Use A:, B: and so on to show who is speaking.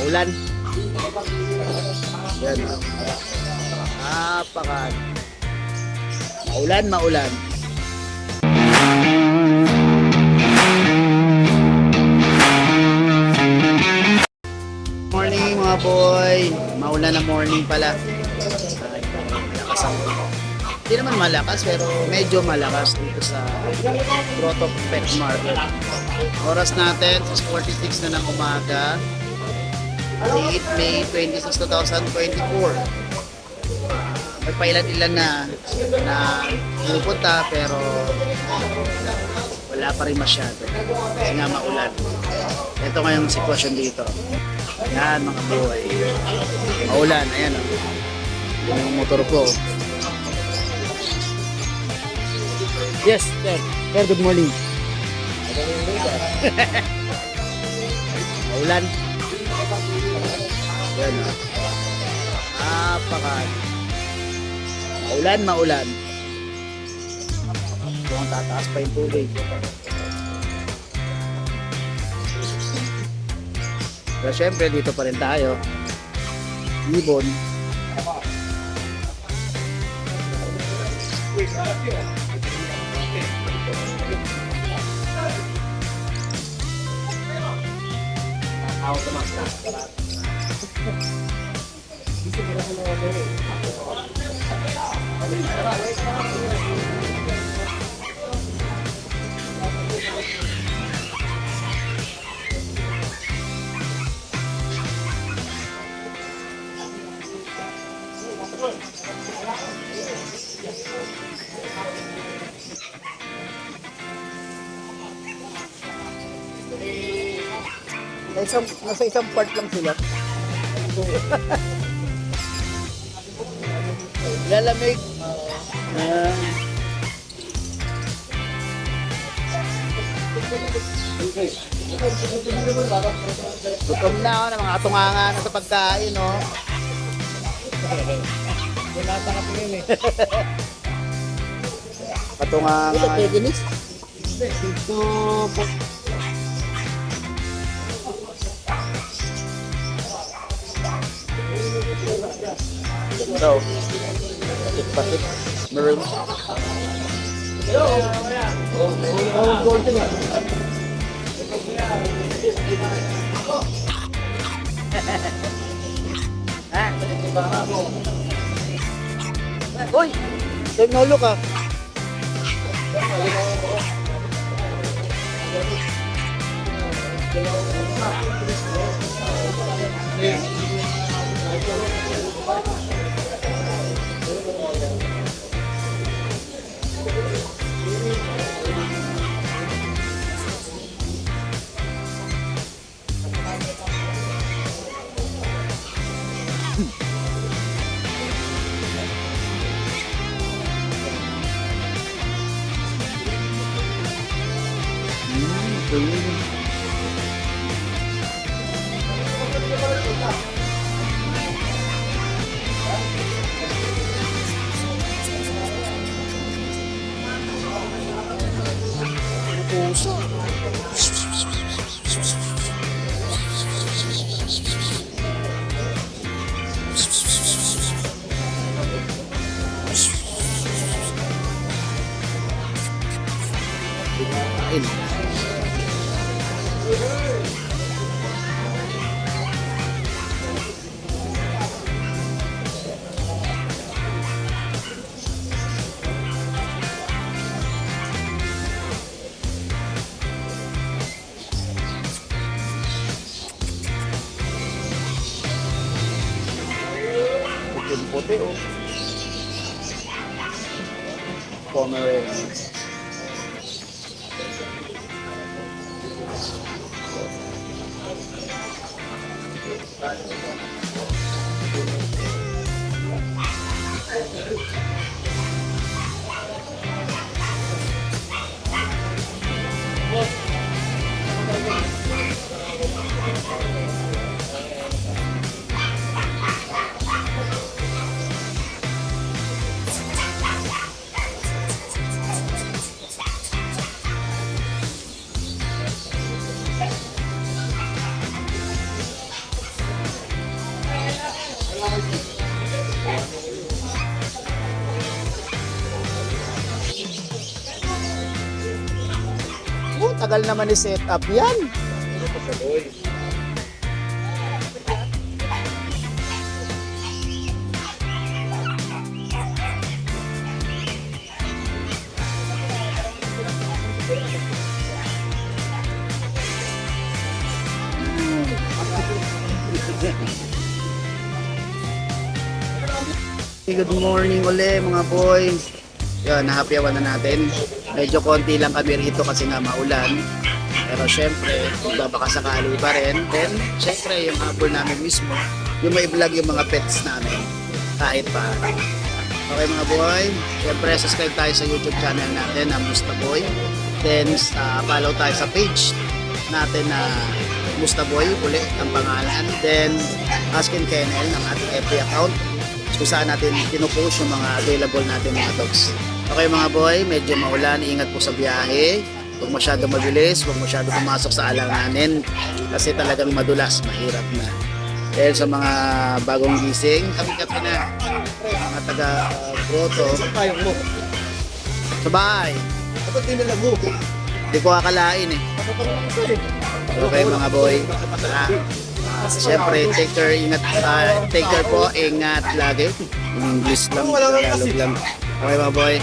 A: Maulan. Yan. Napaka. Maulan. Morning mga boy. Maulan na morning pala. Malakas ang. Hindi naman malakas pero medyo malakas dito sa Grotto Pet Market. Oras natin 6:46 na ng umaga. 8 May 26, 2024. May pailan-ilan na pupunta pero wala pa rin masyado kasi nga maulan. Ito ngayong sitwasyon dito. Yan mga boy. Maulan. Ayan o. Yung motor ko. Yes, sir. Sir, good morning. Maulan. Yan o. Napaka. Maulan. Kung tataas pa yung tubig. Pero syempre dito pa rin tayo. Ibon. Nasa isang part lang sila. Lalamig. Gutom na ako ng mga katunganga na sa pagkain, no? Wala sa kapingin eh. Katunganga. Ito po. So, patik maroon. Hoy, teknolo ka. Puti o Pomeranian. tagal naman i-set up yan. Good morning uli mga boy. Yan, nahapyawan na natin. Medyo konti lang kami rito kasi nga maulan. Pero syempre, babakasakali pa rin. Then, syempre, yung habol namin mismo, yung may vlog yung mga pets namin. Kahit pa. Okay mga boy, syempre, subscribe tayo sa YouTube channel natin na Musta Boy. Then, follow tayo sa page natin na Musta Boy, ulit ang pangalan. Then, Askin Kennel ng ating FB account kung saan natin pinupost yung mga available natin mga dogs. Okay mga boy, medyo maulan, ingat po sa biyahe. Huwag masyado mabilis, huwag masyado pumasok sa alanganin kasi talagang madulas, mahirap na. Dahil sa mga bagong gising, kami-kami na mga taga-grotto. Sa bahay.
B: Dapat dinalago.
A: Hindi ko akalain eh. Okay mga boy. Siyempre, take care, ingat, take care po, ingat lagi. English lang, Tagalog lang. Okay mga boy.